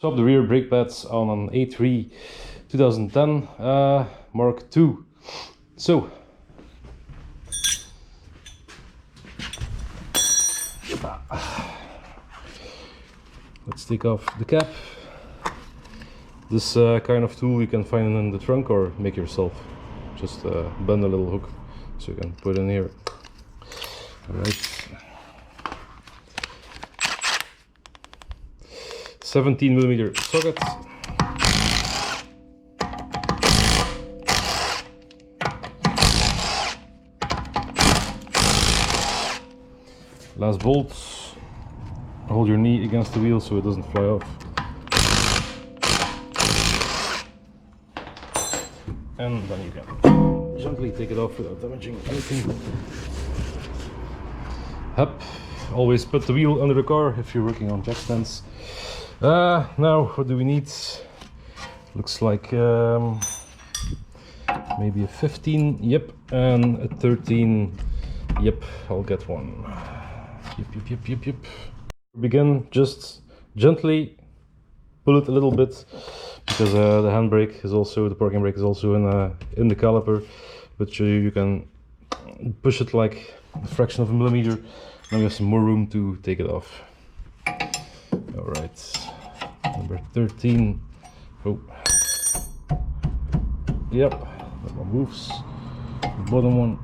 Top the rear brake pads on an A3 2010 Mark II. So let's take off the cap. This kind of tool you can find in the trunk or make yourself. Just bend a little hook so you can put in here. Alright. 17mm socket. Last bolt. Hold your knee against the wheel so it doesn't fly off. And then you can gently take it off without damaging anything. Hup. Always put the wheel under the car if you're working on jack stands. Now what do we need? Looks like maybe a 15, yep, and a 13, yep, I'll get one. Yep. Begin, just gently pull it a little bit, because the handbrake is also, the parking brake is also in the caliper, but you can push it like a fraction of a millimeter. Now we have some more room to take it off. Alright, number 13. Oh, yep, that one moves. The bottom one.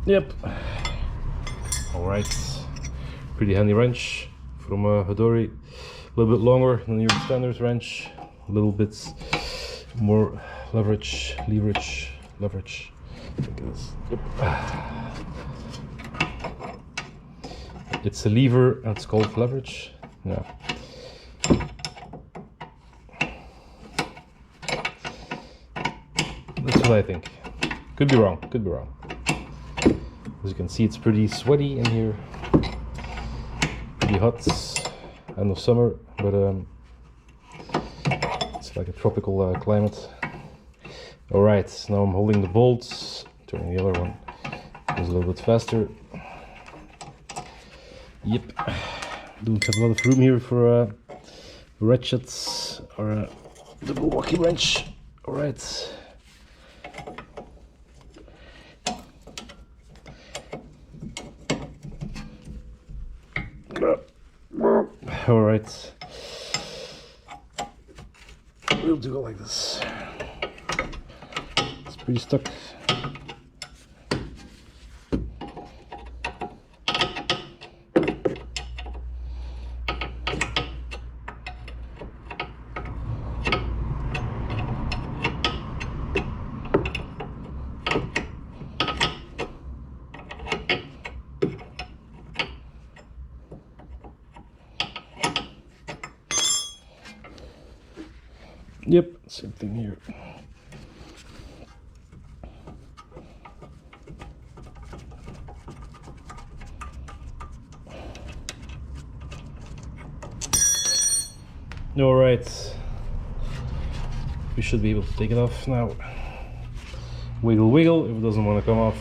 Yep. Alright, pretty handy wrench from Hodori. A little bit longer than your standard wrench. A little bit more leverage. Look at this. Yep. It's a lever and it's called leverage. Yeah. That's what I think. Could be wrong. As you can see, it's pretty sweaty in here. Pretty hot. End of summer, but it's like a tropical climate. Alright, now I'm holding the bolts, turning the other one. Goes a little bit faster. Yep, don't have a lot of room here for ratchets or a double walkie wrench. Alright. Alright. We'll do it like this. It's pretty stuck. Yep, same thing here. All right, we should be able to take it off now. Wiggle, if it doesn't want to come off.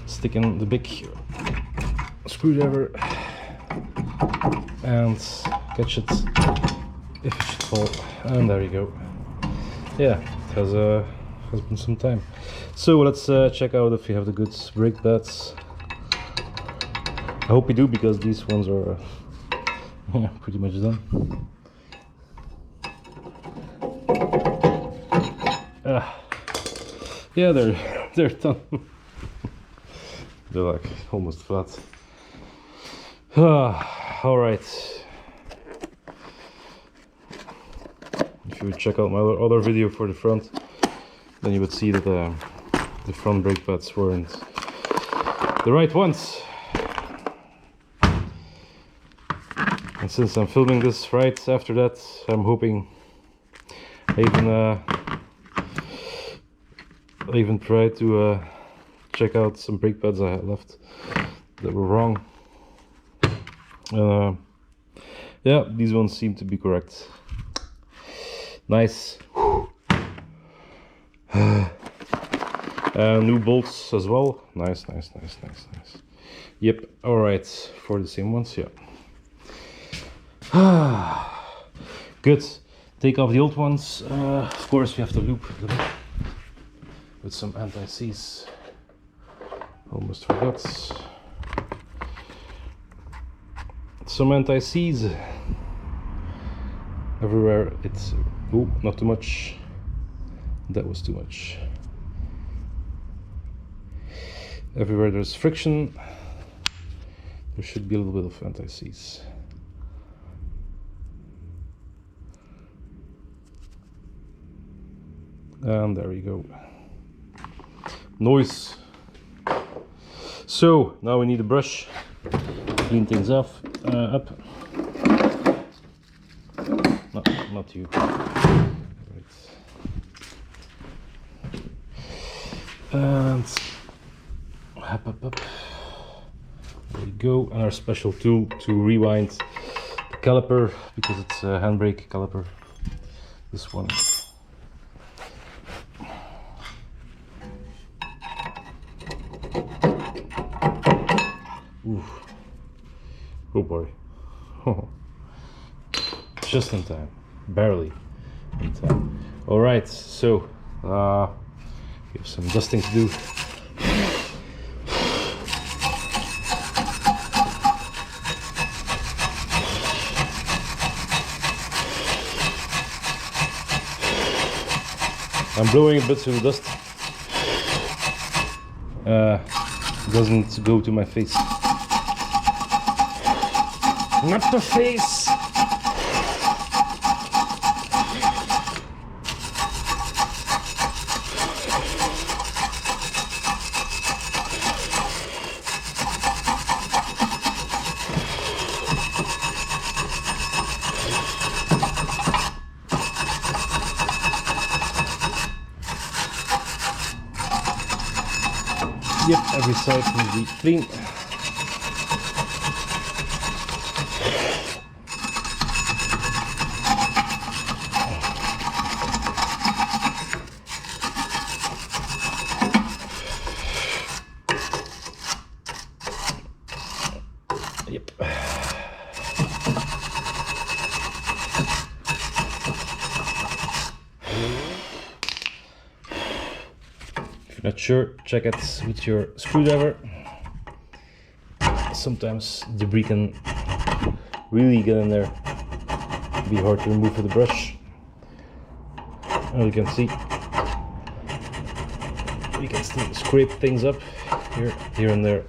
Stick in the big screwdriver and catch it if it should fall. And there you go. Yeah, it has been some time. So let's check out if we have the good brake pads. I hope we do, because these ones are yeah, pretty much done. Yeah, they're done. They're like almost flat. All right. If you would check out my other video for the front, then you would see that the front brake pads weren't the right ones. And since I'm filming this right after that, I'm hoping I even tried to check out some brake pads I had left that were wrong. Yeah, these ones seem to be correct. Nice. New bolts as well. Nice. Yep, alright, for the same ones, yeah. Good. Take off the old ones. Of course, we have to loop them with some anti-seize. Almost forgot. Some anti-seize. Everywhere it's... Oh, not too much. That was too much. Everywhere there's friction, there should be a little bit of anti-seize. And there we go. Noise. So now we need a brush to clean things off. Up. No, not you. Right. And up. There we go. And our special tool to rewind the caliper, because it's a handbrake caliper. This one. Ooh. Oh boy. Just in time. Barely in time. Alright, so we have some dusting to do. I'm blowing a bit so the dust doesn't go to my face. Not the face! Yep, every side can be clean. Yep. If you're not sure, check it with your screwdriver. Sometimes debris can really get in there. Be hard to remove with the brush. And you can see, you can still scrape things up here and there.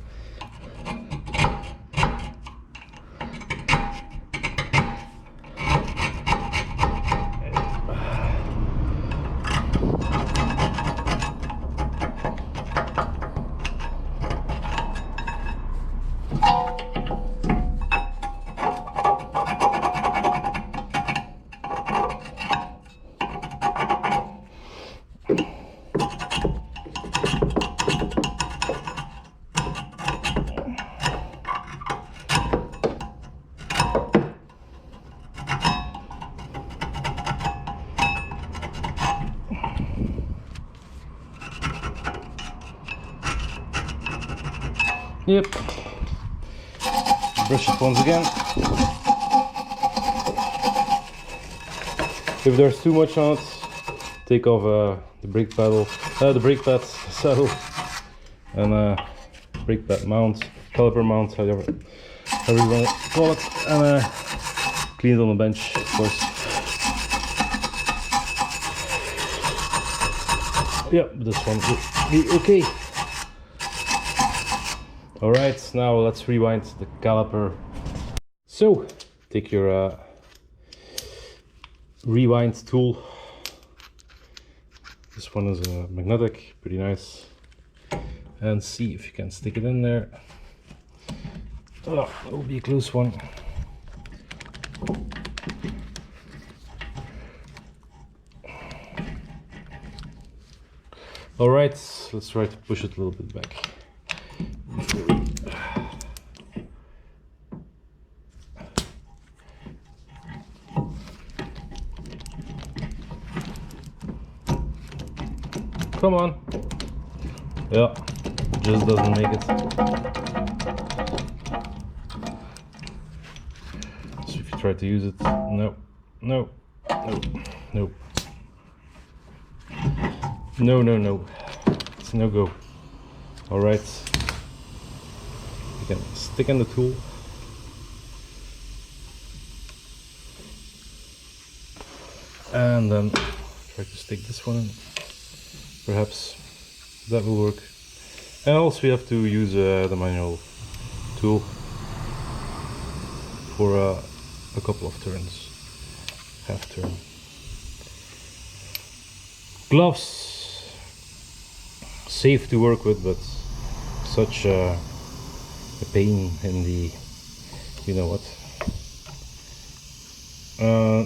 Yep. Brush it once again. If there's too much on it, take off the brake pedal, the brake pad saddle, and brake pad mount, caliper mount, however you want to call it, and clean it on the bench, of course. Yeah, this one will be okay. Alright, now let's rewind the caliper. So, take your rewind tool. This one is a magnetic, pretty nice. And see if you can stick it in there. Oh, that will be a close one. Alright, let's try to push it a little bit back. Come on. Yeah, just doesn't make it. So if you try to use it. No, no, no, no. No, no, no. It's no go. Alright. You can stick in the tool. And then try to stick this one in. Perhaps that will work. And also we have to use the manual tool for a couple of turns. Half turn. Gloves. Safe to work with, but such a pain in the, you know what.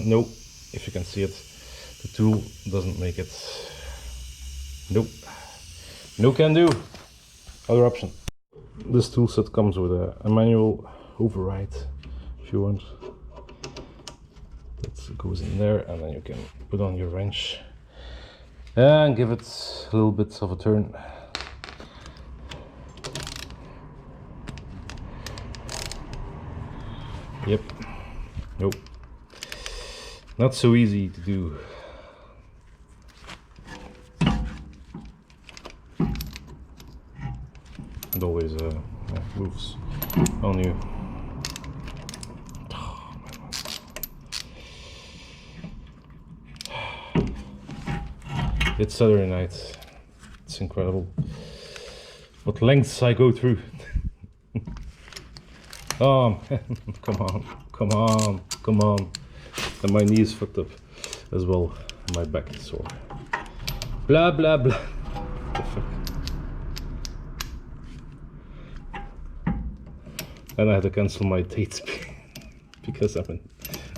No, if you can see it, the tool doesn't make it. Nope, no can do. Other option. This tool set comes with a manual override if you want. That goes in there, and then you can put on your wrench and give it a little bit of a turn. Yep. Nope. Not so easy to do. It always moves on you. It's Saturday night. It's incredible what lengths I go through. Oh man, come on, come on, come on. And my knee is fucked up as well. My back is sore. Blah blah blah. What the fuck? And I had to cancel my dates because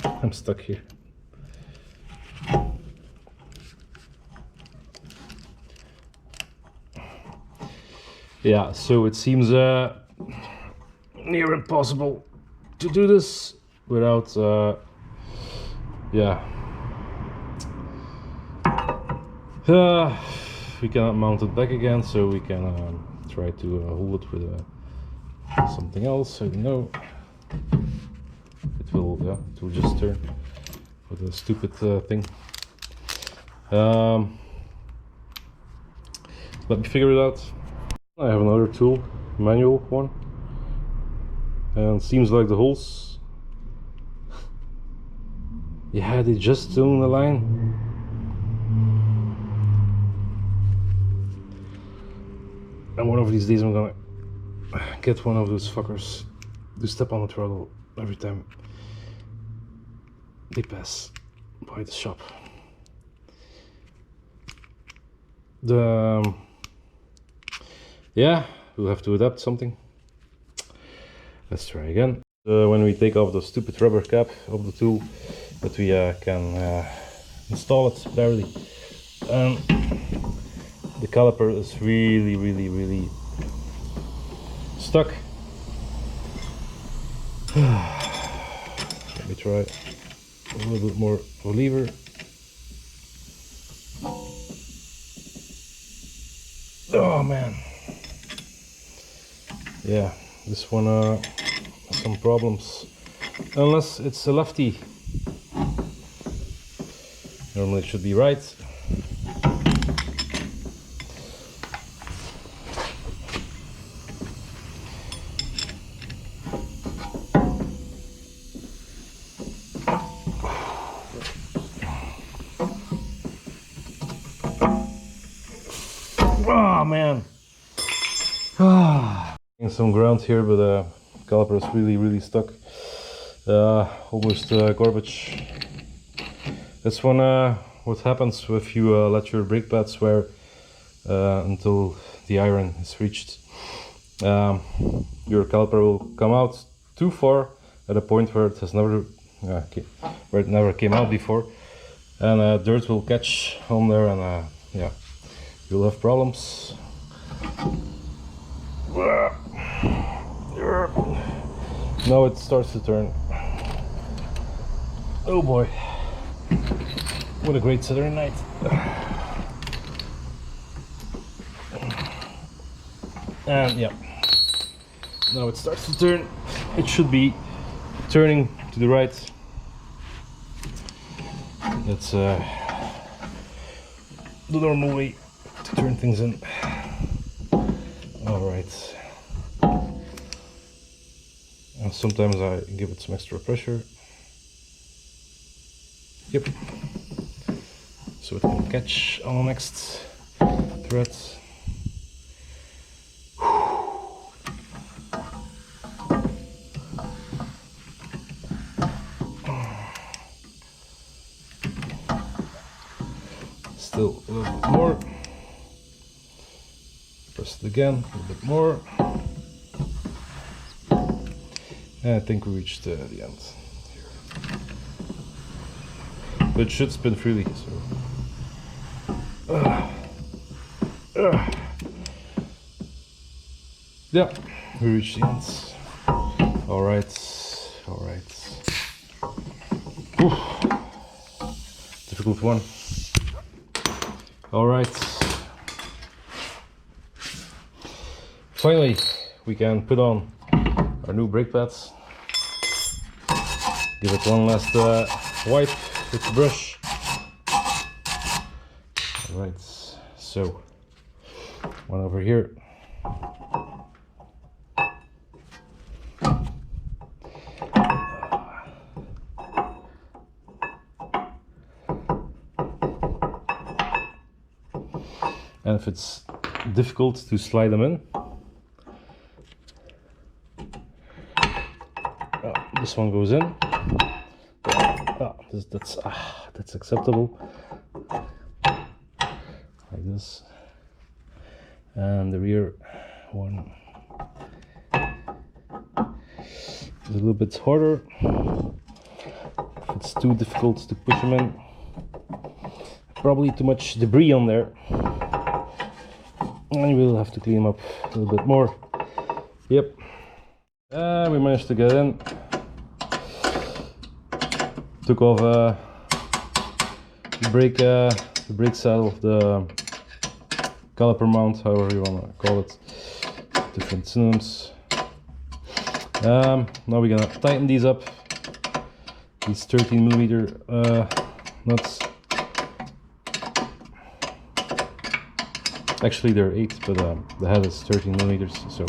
I'm stuck here. Yeah, so it seems near impossible to do this without we cannot mount it back again, so we can try to hold it with something else. I don't know. It will just turn with a stupid thing. Let me figure it out. I have another tool, manual one, and seems like the holes, yeah, they just don't align. And one of these days I'm gonna get one of those fuckers to step on the throttle every time they pass by the shop. Yeah, we'll have to adapt something. Let's try again. When we take off the stupid rubber cap of the tool, that we can install it barely. The caliper is really stuck. Let me try a little bit more of a lever. Oh man. Yeah, this one has some problems, unless it's a lefty. Normally it should be right. Oh man. Some ground here, but the caliper is really stuck. Almost garbage. This one, what happens if you let your brake pads wear until the iron is reached. Your caliper will come out too far at a point where it has never came out before, and dirt will catch on there, and yeah, you'll have problems. Now it starts to turn. Oh boy, what a great Saturday night. And yeah, now it starts to turn. It should be turning to the right That's the normal way to turn things in. Alright. And sometimes I give it some extra pressure. Yep. So it can catch on the next thread. Still a little bit more. Press it again, a little bit more. And I think we reached the end here. But it should spin freely, so. Yeah, we reached the end. Alright, alright. Difficult one. Alright. Finally, we can put on our new brake pads. Give it one last wipe with the brush. Alright, so one over here. And if it's difficult to slide them in, this one goes in. That's acceptable. Like this. And the rear one is a little bit harder. If it's too difficult to push them in, probably too much debris on there. And we'll have to clean them up a little bit more. Yep. We managed to get in. Took off the brake saddle, the caliper mount, however you want to call it. Different synonyms. Now we're gonna tighten these up. These 13mm nuts. Actually they're 8, but the head is 13mm, so.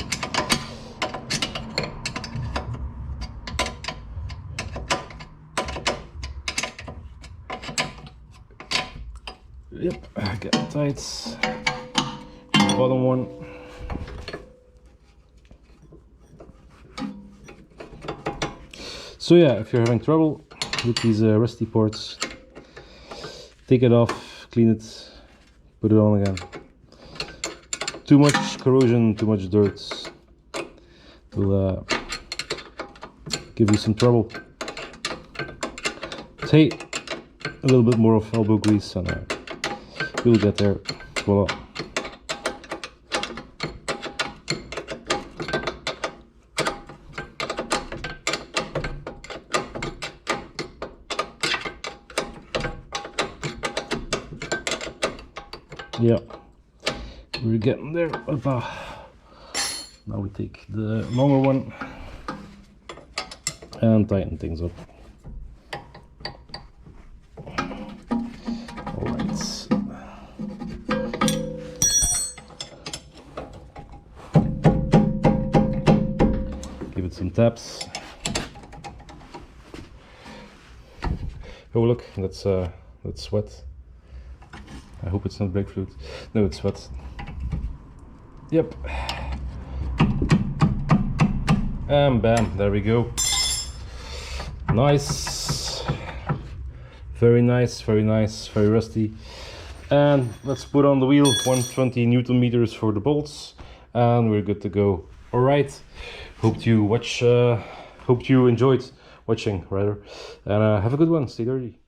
Yep, I got it tight. Bottom one. So yeah, if you're having trouble with these rusty ports, take it off, clean it, put it on again. Too much corrosion, too much dirt will give you some trouble. Take a little bit more of elbow grease and you'll get there. Voila. Yeah, we're getting there. Now we take the longer one and tighten things up. Alright. Give it some taps. Oh look, that's wet. I hope it's not brake fluid. No, it's wet. Yep. And bam, there we go. Nice. Very nice, very nice, very rusty. And let's put on the wheel, 120 Newton meters for the bolts, and we're good to go. All right. Hope you enjoyed watching, rather. And have a good one. Stay dirty.